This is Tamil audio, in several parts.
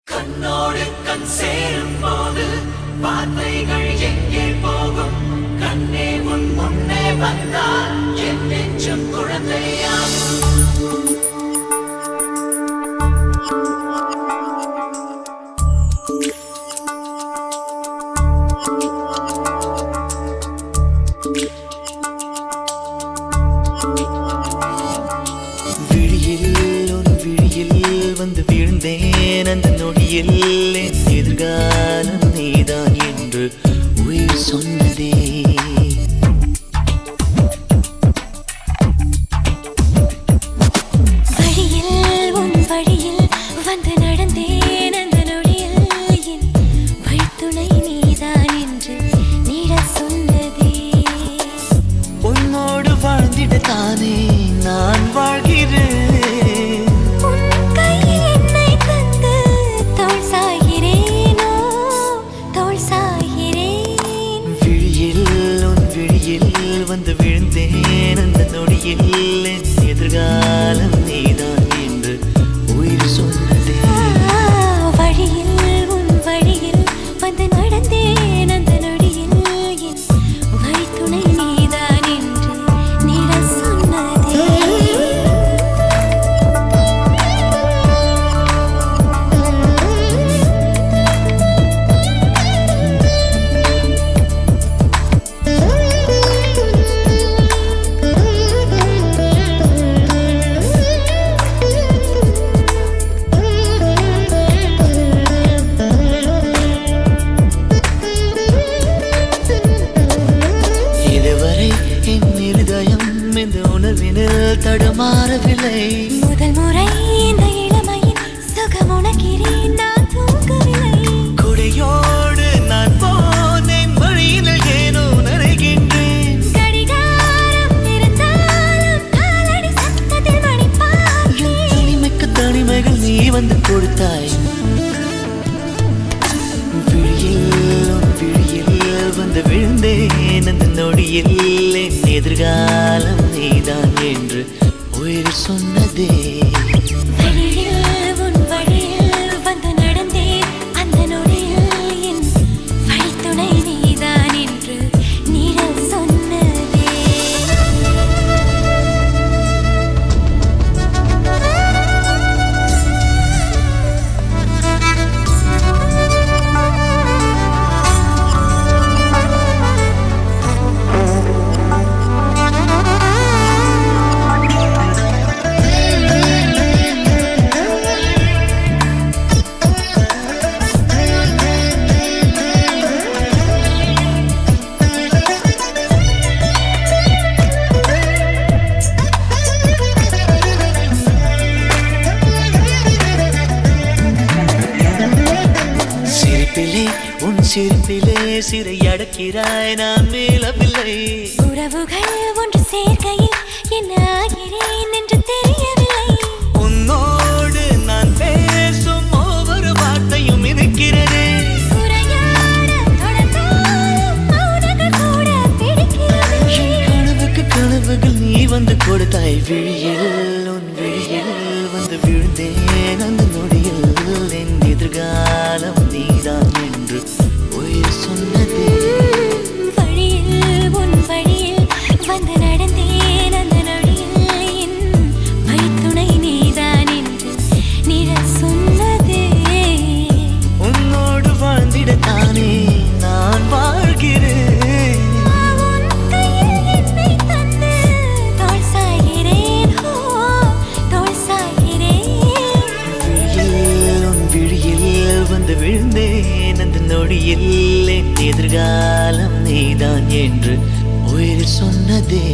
கண்ணோடு கண் சேரும் போது வார்த்தைகள் எங்கே போகும்? கண்ணே உன் முன்னே வந்தால் என் நெஞ்சம் குழந்தையாகும். அந்த நொடியில் என் எதிர்காலம் நீதான் என்று உயிர் சொன்னதே. வழியில் உன் வழியில் வந்து நடந்தேன் அந்த நொடியில் என் வழித்துணை நீதான் என்று நீட சொன்னதே. உன்னோடு வாழ்ந்திடத்தானே நான் வாழ்கிறேன். வந்து விழுந்தேன் அந்த நொடியில் என் எதிர்காலம் நீதான் என்று உயிர் சொன்னதே. வழியில் உன் வழியில் வந்து நடந்தேன் அந்த நொடியில் என் வழித்துணை நீதான் என்று நீட சொன்னதே. நொடியில் என் எதிர்காலம் நீதான் என்று உயிர் சொன்னதே. வழியில் உன் வழியில் வந்து நடந்தேன் அந்த நொடியில் என் வழித்துணை நீதான் என்று நிழல் சொன்னதே. சிரிப்பிலே உன் சிரிப்பிலே சிறை அடக்கிறாய் நான் மேலவில்லை. உறவுகள் ஒன்று சேர்க்கையில் என்ன ஆகிறேன் என்று தெரியவில்லை. உன்னோடு நான் பேசும் ஒவ்வொரு வார்த்தையும் இருக்கிறதே. உரையாட தொடர்ந்தாலும் மௌனங்கள் கூட பிடிக்கிறது. கனவுக்கு கனவுகள் நீ வந்து கொடுத்தாய் விழியில் உன் விழியில் வந்து விழுந்தேன் அந்த நொடியில் என் எதிர்காலம் நீதான் என்று உயிர் சொன்னதே. வழியில் உன் வழியில் வந்து நடந்தேன் அந்த நொடியில் என் வழித்துணை நீதான் என்று நிழல் சொன்னதே. உன்னோடு வாழ்ந்திடத்தானே நான் வாழ்கிறேன். உன் கையில் என்னை தந்து தோள் சாய்கிறேன், ஓ தோள் சாய்கிறேன். விழியில் உன் விழியில் வந்து விழுந்தேன் அந்த நொடியில் என் எதிர்காலம் நீதான் என்று உயிர் சொன்னதே.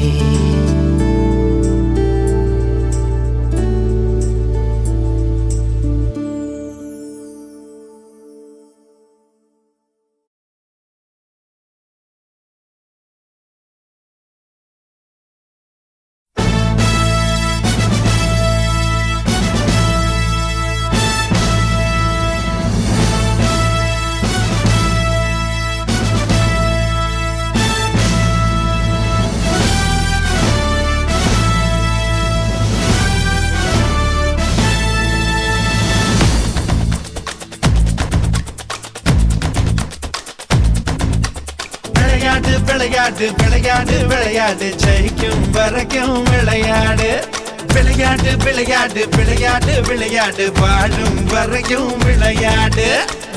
விளையாடு விளையாடு விளையாடு ஜெயிக்கும் வரைக்கும் விளையாடு. விளையாடு விளையாடு விளையாடு விளையாடு வாழும் வரைக்கும் விளையாடு.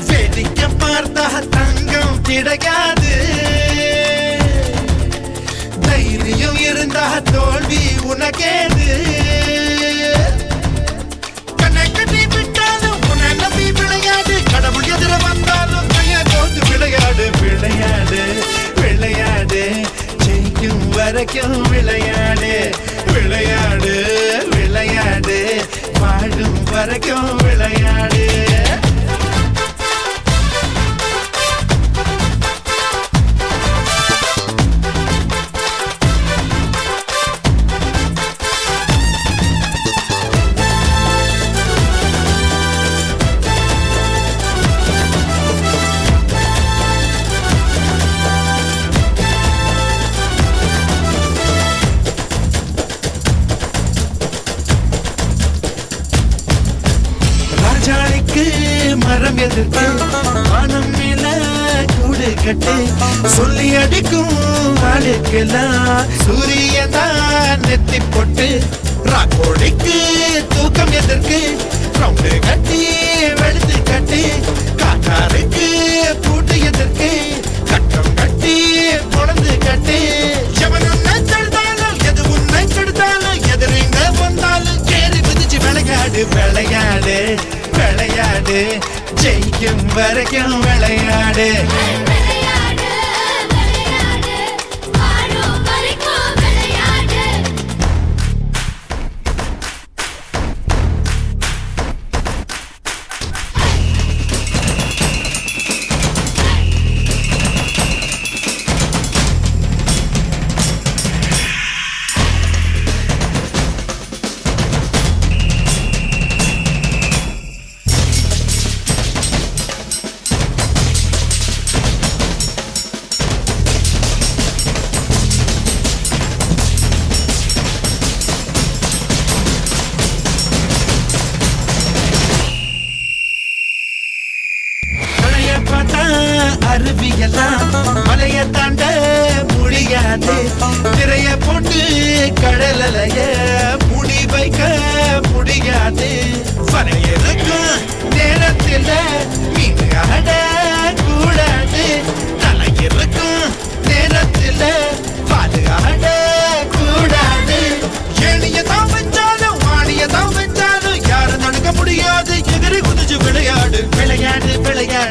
வேடிக்கை பார்த்தா தங்கம் கிடைக்காது. தைரியம் இருந்தா தோல்வி உனக்கேது. கண்ணை கட்டி விட்டாலும் உன்னை நம்பி விளையாடு. கடவுள் எதிர வந்தாலும் கையை கோர்த்து விளையாடு. விளையாடு விளையாடு ஜெயிக்கும் வரைக்கும் விளையாடு. விளையாடு விளையாடு வாழும் வரைக்கும் விளையாடு. மரம் எதிர்த்து வானம் மேல கூடு கட்டு. சொல்லி அடிக்கும் நாளுக்கெல்லாம் சூரியதான் நெத்தி போட்டு. ராக்கோடிக்கு தூக்கம் எதற்கு ரவுண்டு கட்டி வெளுத்து கட்டி. காட்டாருக்கு பூட்டு எதற்கு கட்டம் கட்டி பொழந்து கட்டி. எவன் உன்னை தடுத்தாலும் எது உன்னை கெடுத்தாலும் எதிரிங்க வந்தாலும் கேறி மிதிச்சு விளையாடு. விளையாடு விளையாடு ஜெயிக்கும் வரைக்கும் விளையாடு. விளையாடு விளையாடு வாழும் வரைக்கும் விளையாடு.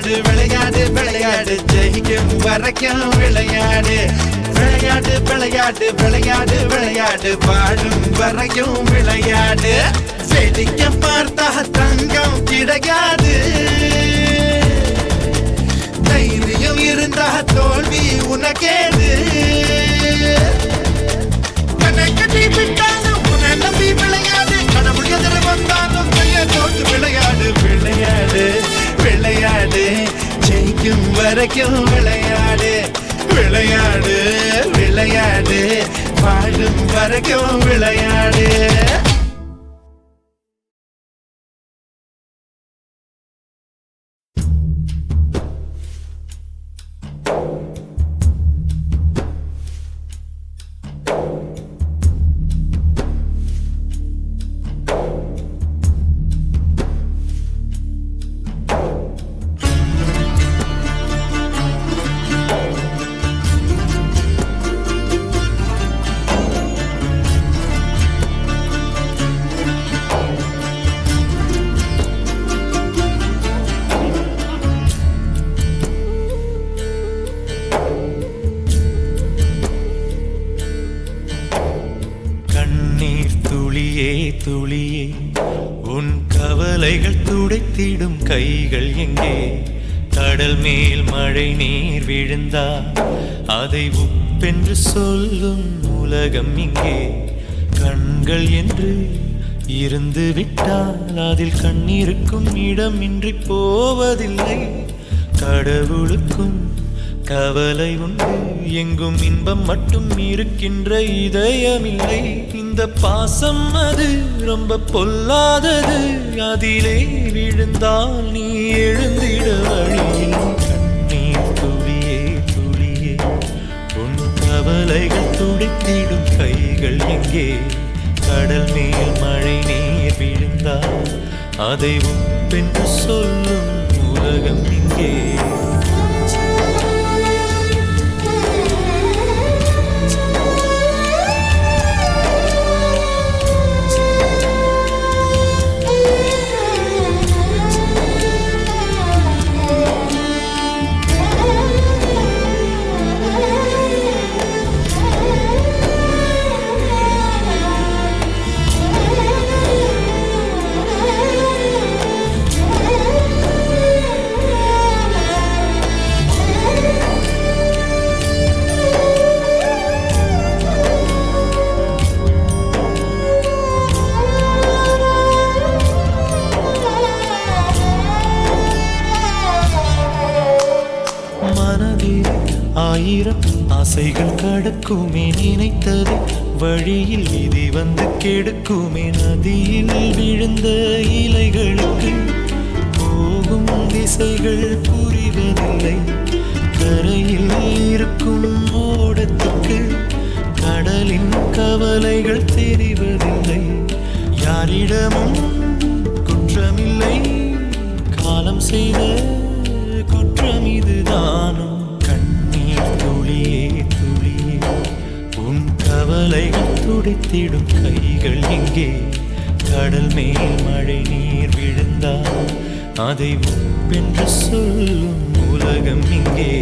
விளையாடு விளையாடு விளையாடு ஜெயிக்கும் வரைக்கும் விளையாடு விளையாடு விளையாடு விளையாடு விளையாடு வாழும் வரைக்கும் விளையாடு வேடிக்க பார்த்தா தங்கம் கிடையாது தைரியம் இருந்தா தோல்வி உனக்கேது கண்ணை கட்டி விட்டாலும் உன்னை நம்பி விளையாடு கடவுள் எதிர வந்தாலும் கையை தோட்டு விளையாடு விளையாடு விளையாடு ஜெயிக்கும் வரைக்கும் விளையாடு விளையாடு விளையாடு வாழும் வரைக்கும் விளையாடு துளியே உன் கவலைகள் துடைத்திடும் கைகள் எங்கே கடல் மேல் மழை நீர் விழுந்தா அதை உப்பென்று சொல்லும் உலகம் இங்கே கண்கள் என்று இருந்து விட்டால் அதில் கண்ணீருக்கும் இடமின்றி போவதில்லை கடவுளுக்கும் கவலை உண்டு எங்கும் இன்பம் மட்டும் இருக்கின்ற இதயமில்லை இந்த பாசம் அது ரொம்ப பொல்லாதது அதிலே விழுந்தால் நீ எழுந்திட வழியில் கண்ணீர் துளியே துளியே உன் கவலைகள் துடைத்திடும் கைகள் எங்கே கடல் மேல் மழை நீர் விழுந்தால் அதை உப்பென்று சொல்லும் உலகம் இங்கே ஆயிரம் ஆசைகள் கடக்குமே நினைத்தது வழியில் விதி வந்து கெடுக்குமே நதியில் விழுந்த இலைகளுக்கு போகும் திசைகள் புரிவதில்லை கரையில் இருக்கும் ஓடத்துக்கு கடலின் கவலைகள் தெரிவதில்லை யாரிடமும் குற்றமில்லை காலம் செய்த குற்றம் இதுதானோ துளியே துளியே உன் கவலைகள் துடைத்திடும் கைகள் எங்கே கடல் மேல் மழை நீர் விழுந்தால் அதை உப்பென்று சொல்லும் உலகம் இங்கே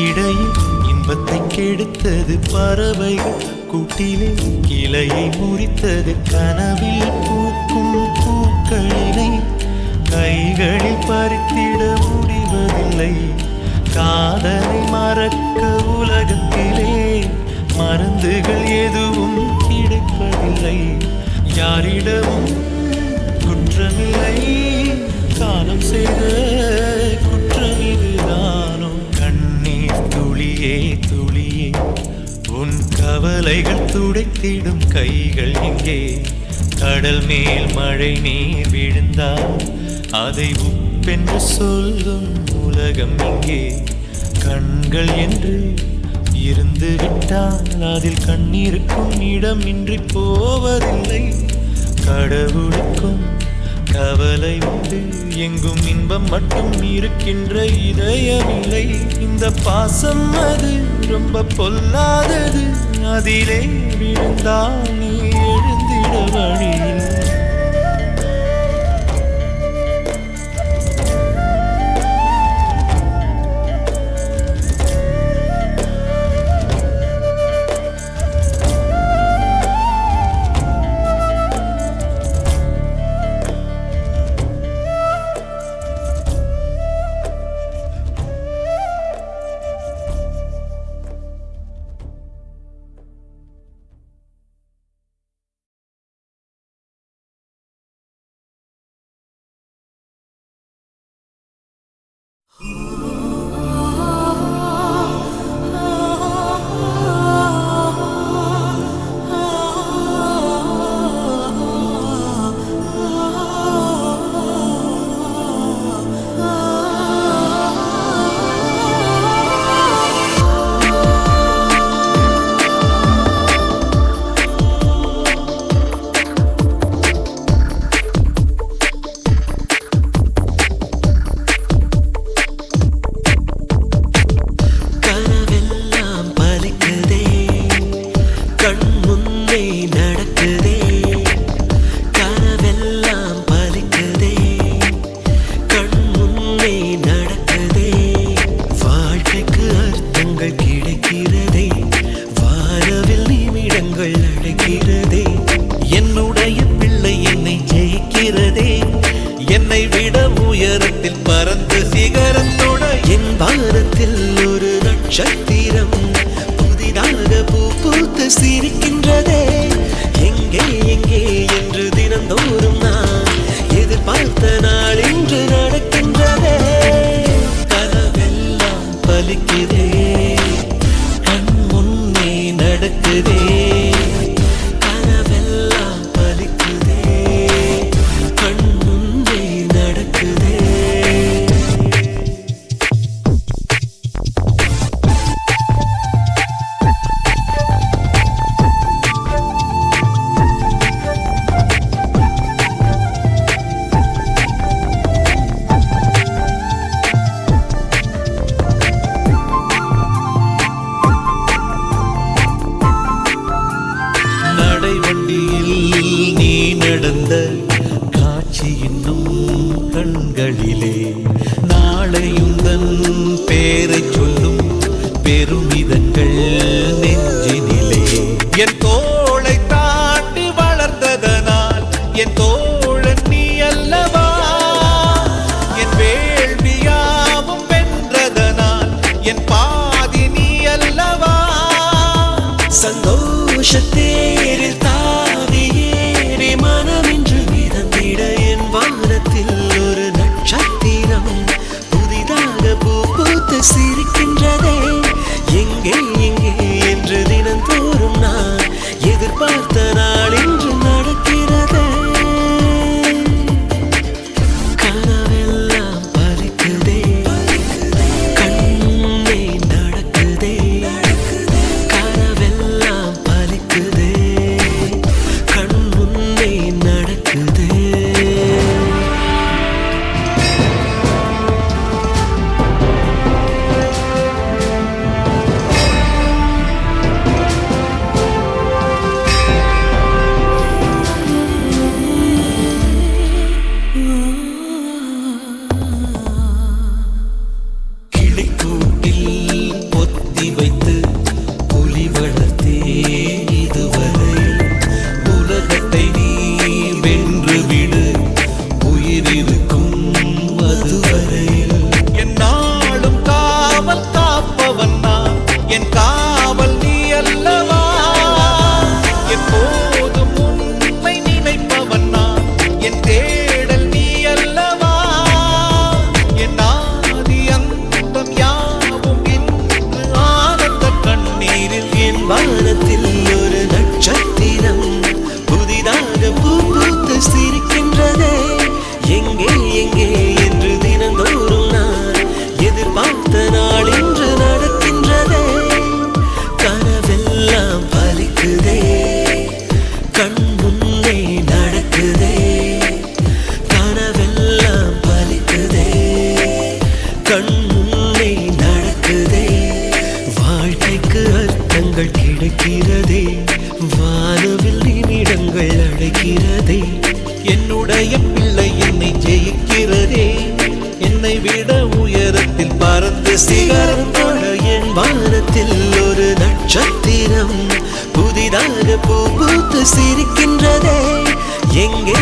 இடையில் இன்பத்தை கெடுத்தது பறவைகள் கூட்டிலே கிளையை முறித்தது கனவில் பூக்கும் பூக்களினை கைகளில் பறித்திட முடிவதில்லை காதலை மறக்க உலகத்திலே மருந்துகள் எதுவும் கிடைப்பதில்லை யாரிடமும் குற்றமில்லை காலம் செய்த குற்றம் இதுதானோ கண்ணீர் துளியே துளியே உன் கவலைகள் துடைத்திடும் கைகள் எங்கே கடல் மேல் மழை நீர் விழுந்தால் அதை உப்பென்று சொல்லும் உலகம் இங்கே. கண்கள் என்று இருந்து விட்டால் அதில் கண்ணீருக்கும் இடமின்றி போவதில்லை. கடவுளுக்கும் கவலை உண்டு, எங்கும் இன்பம் மட்டும் இருக்கின்ற இதயமில்லை. இந்த பாசம் அது ரொம்ப பொல்லாதது, அதிலே விழுந்தால் நீ எழுந்திட வழியில். சிரிக்கின்றதே எங்கே எங்கே என்று தினந்தோறும் நான் எதிர்பார்த்த நாள் இன்று நடக்கின்றதே. கனவெல்லாம் பலிக்குதே, கண் முன்னே நடக்குதே. கனவெல்லாம் பலிக்குதே, கண் முன்னே நடக்குதே. நடந்த காட்சி இன்னும் கண்களிலே, நாளையுந்தன் பேரை சொல்லும் பெருமிதங்கள் நெஞ்சினிலே. என் தோளை தாண்டி வளர்ந்ததனால் என் தோழன் நீ அல்லவா, என் வேள்வியாவும் வென்றதனால் என் பாதி நீ அல்லவா. சந்தோஷத்தேரில் தாவியேறி மனமின்று மிதந்திட என் வானத்தில் ஒரு நட்சத்திரம் புதிதாக பூ பூத்து சிரிக்கின்றதே. எங்கே எங்கே என்று தினந்தோறும் நான் எதிர்பார்த்த நாள் இன்று நடக்கிறதே. கனவெல்லாம் பலிக்குதே, கண்ணே நடக்குதே. கனவெல்லாம் பலிக்குதே, கண் முன்னே நடக்குதே. பிள்ளை என்னை ஜெயிக்கிறதே என்னை விட உயரத்தில் பறந்து சிகரம் தொட என் வானத்தில் ஒரு நட்சத்திரம் புதிதாக பூ பூத்து சிரிக்கின்றதே எங்கே